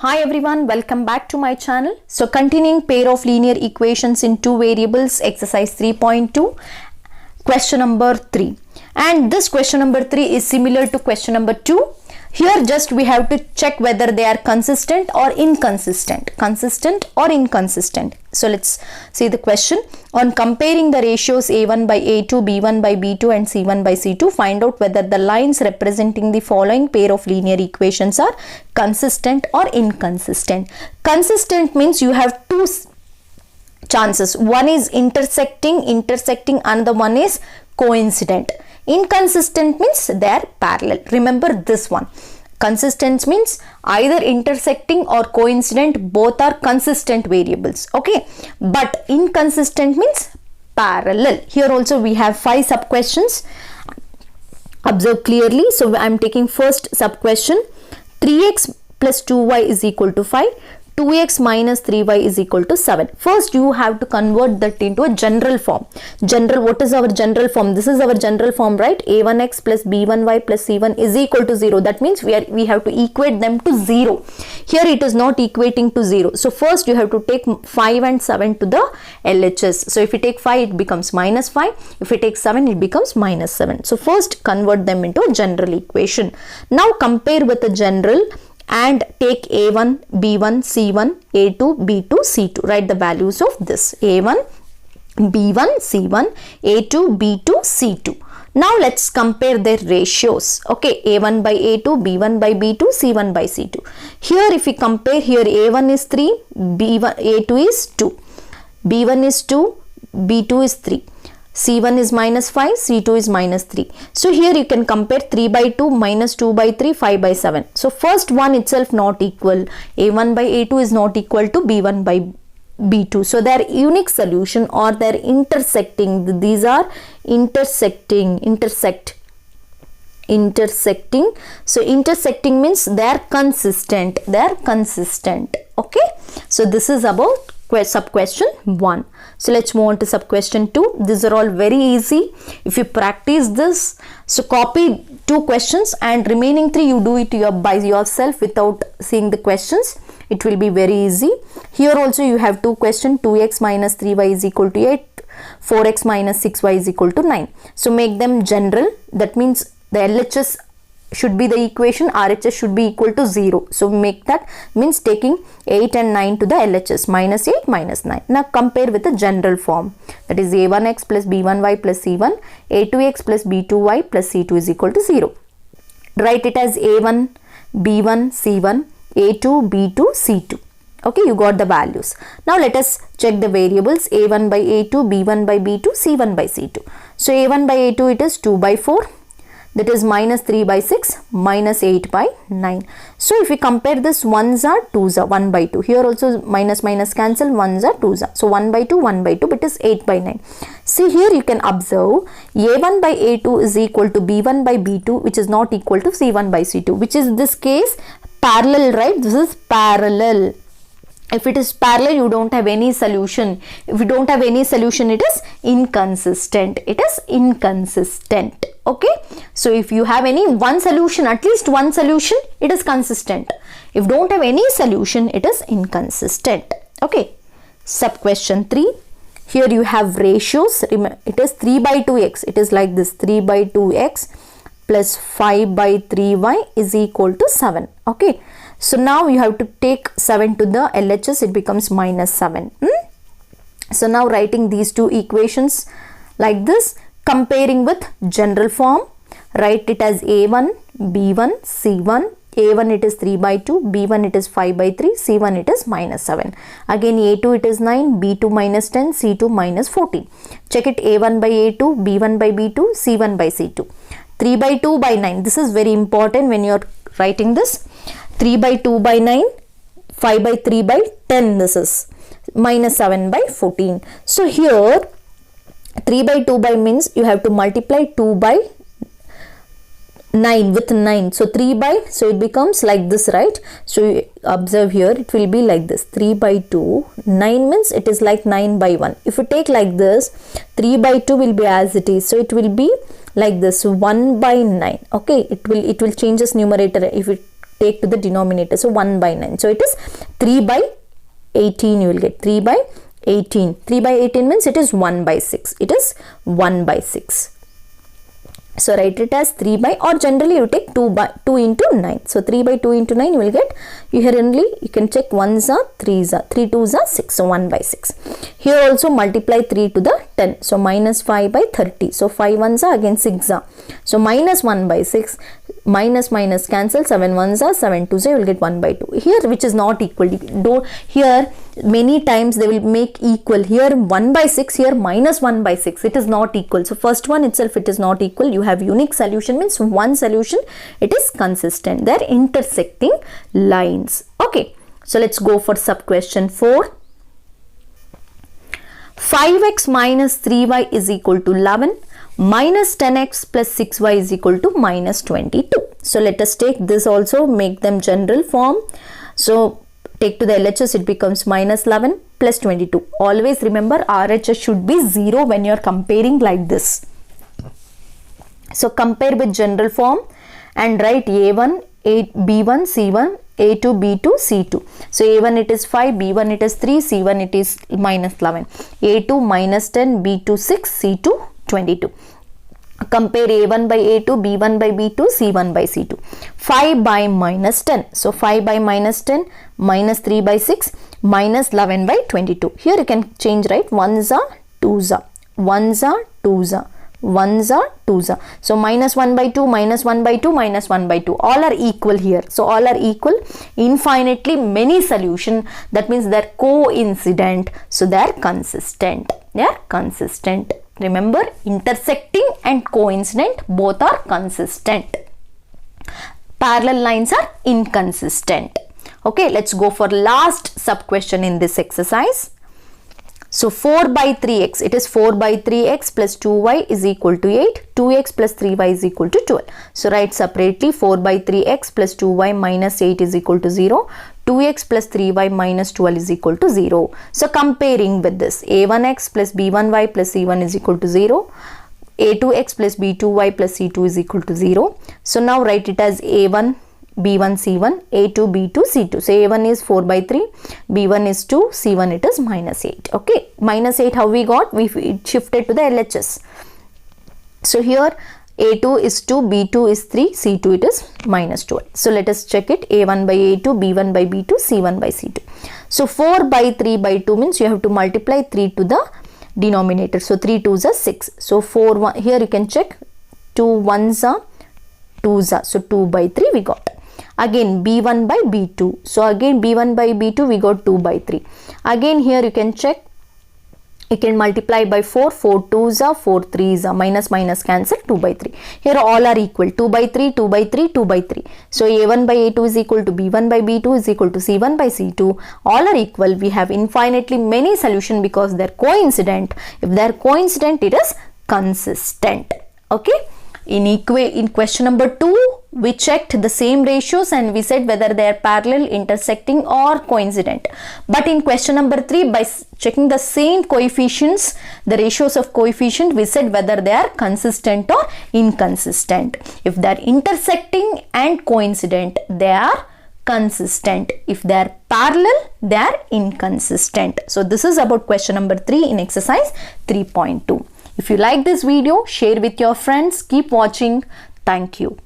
Hi everyone, welcome back to my channel. So continuing pair of linear equations in two variables, exercise 3.2, question number 3. And this question number 3 is similar to question number 2. Here just we have to check whether they are consistent or inconsistent. Consistent or inconsistent. So let's see the question. On comparing the ratios A1 by A2, B1 by B2 and C1 by C2, find out whether the lines representing the following pair of linear equations are consistent or inconsistent. Consistent means you have two chances. One is intersecting, another one is coincident. Inconsistent means they are parallel. Remember this one. Consistent means either intersecting or coincident, both are consistent variables. Okay, but inconsistent means parallel. Here also we have 5 sub questions. Observe clearly. So I am taking first sub question. 3x plus 2y is equal to 5. 2x minus 3y is equal to 7. First you have to convert that into a general form. What is our general form? This is our general form, right? A1x plus b1y plus c1 is equal to 0. That means we have to equate them to 0. Here it is not equating to 0. So first you have to take 5 and 7 to the LHS. So if you take 5, it becomes minus 5. If you take 7, it becomes minus 7. So first convert them into a general equation. Now compare with the general and take A1, B1, C1, A2, B2, C2. Write the values of this. A1, B1, C1, A2, B2, C2. Now let's compare their ratios. Okay, A1 by A2, B1 by B2, C1 by C2. Here if we compare, here A1 is 3, A2 is 2, B1 is 2, B2 is 3. C1 is minus 5, C2 is minus 3. So here you can compare 3 by 2 minus 2 by 3, 5 by 7. So first one itself not equal. A1 by A2 is not equal to B1 by B2. So their unique solution or their intersecting. These are intersecting. So intersecting means they are consistent. Okay. So this is about sub question 1. So let's move on to sub question 2. These are all very easy. If you practice this, so copy 2 questions and remaining 3 you do it by yourself without seeing the questions. It will be very easy. Here also you have 2 questions. 2x minus 3y is equal to 8. 4x minus 6y is equal to 9. So make them general. That means the LHS should be the equation, RHS should be equal to 0. So make that, means taking 8 and 9 to the LHS, minus 8, minus 9. Now compare with the general form. That is A1x plus B1y plus C1, A2x plus B2y plus C2 is equal to 0. Write it as A1, B1, C1, A2, B2, C2. Okay, you got the values. Now let us check the variables. A1 by A2, B1 by B2, C1 by C2. So A1 by A2 it is 2 by 4. That is minus 3 by 6, minus 8 by 9. So if we compare this, 1s are 2s are 1 by 2. Here also minus cancel, 1s are 2s are. So 1 by 2, but it is 8 by 9. See here you can observe A1 by A2 is equal to B1 by B2, which is not equal to C1 by C2, which is this case parallel, right? This is parallel. If it is parallel, you don't have any solution. If you don't have any solution, it is inconsistent. Okay. So if you have any one solution, at least one solution, it is consistent. If don't have any solution, it is inconsistent. Okay. Sub question 3. Here you have ratios. It is 3 by 2x. It is like this. 3 by 2x plus 5 by 3y is equal to 7. Okay. So now you have to take 7 to the LHS, it becomes minus 7. So now writing these 2 equations like this, comparing with general form, write it as A1, B1, C1. A1 it is 3 by 2, B1 it is 5 by 3, C1 it is minus 7. Again A2 it is 9, B2 minus 10, C2 minus 14. Check it, A1 by A2, B1 by B2, C1 by C2. 3 by 2 by 9. This is very important when you are writing this. 3 by 2 by 9, 5 by 3 by 10, this is minus 7 by 14. So here 3 by 2 by means you have to multiply 2 by 9 with 9. So 3 by, so it becomes like this, right? So you observe here, it will be like this. 3 by 2, 9 means it is like 9 by 1. If you take like this, 3 by 2 will be as it is. So it will be like this, 1 by 9. Okay, it will change as numerator. If it take to the denominator. So 1 by 9. So it is 3 by 18. You will get 3 by 18. 3 by 18 means it is 1 by 6. It is 1 by 6. So write it as 3 by, or generally you take 2 into 9. So 3 by 2 into 9 you will get, here only you can check 1s are 3s are 3 2s are 6. So 1 by 6. Here also multiply 3 to the 10. So minus 5 by 30. So 5 1s are again 6 are. So minus 1 by 6. Minus minus cancel, 7 1s are 7 2s are, you will get 1 by 2. Here which is not equal, don't, here many times they will make equal. Here 1 by 6, here minus 1 by 6. It is not equal. So first one itself it is not equal. You have unique solution, means one solution, it is consistent. They are intersecting lines. Okay. So let's go for sub question 4. 5x minus 3y is equal to 11. Minus 10x plus 6y is equal to minus 22. So let us take this also, make them general form. So take to the LHS, it becomes minus 11 plus 22. Always remember RHS should be 0 when you are comparing like this. So compare with general form and write A1, B1, C1, A2, B2, C2. So A1 it is 5, B1 it is 3, C1 it is minus 11. A2 minus 10, B2 6, C2 22. Compare A1 by A2, B1 by B2, C1 by C2. 5 by minus 10. So 5 by minus 10, minus 3 by 6, minus 11 by 22. Here you can change, right? 1s are 2s are. 1s are 2s are. 1s are 2s are. So minus 1 by 2, minus 1 by 2, minus 1 by 2. All are equal here. So all are equal. Infinitely many solution. That means they are coincident. So they are consistent. They are consistent. Remember, intersecting and coincident both are consistent. Parallel lines are inconsistent. Okay, let's go for last sub question in this exercise. So 4 by 3x, it is 4 by 3x plus 2y is equal to 8. 2x plus 3y is equal to 12. So write separately 4 by 3x plus 2y minus 8 is equal to 0. 2x plus 3y minus 12 is equal to 0. So comparing with this, a1x plus b1y plus c1 is equal to 0. a2x plus b2y plus c2 is equal to 0. So now write it as a1, b1, c1, a2, b2, c2. So a1 is 4 by 3, b1 is 2, c1 it is minus 8. Okay, minus 8 how we got? We shifted to the LHS. So here a2 is 2, b2 is 3, c2 it is minus 12. So let us check it. a1 by a2, b1 by b2, c1 by c2. So 4 by 3 by 2 means you have to multiply 3 to the denominator. So 3 2s are 6. So 4 1, here you can check 2 1s are 2s are. So 2 by 3 we got. Again b1 by b2. So again b1 by b2 we got 2 by 3. Again here you can check. You can multiply by 4, 4 2s are, 4 3s are, minus minus cancel, 2 by 3. Here all are equal, 2 by 3, 2 by 3, 2 by 3. So a1 by a2 is equal to b1 by b2 is equal to c1 by c2. All are equal. We have infinitely many solutions because they are coincident. If they are coincident, it is consistent. Okay. In question number 2, we checked the same ratios and we said whether they are parallel, intersecting or coincident. But in question number 3, by checking the same coefficients, the ratios of coefficient, we said whether they are consistent or inconsistent. If they are intersecting and coincident, they are consistent. If they are parallel, they are inconsistent. So this is about question number 3 in exercise 3.2. If you like this video, share with your friends. Keep watching. Thank you.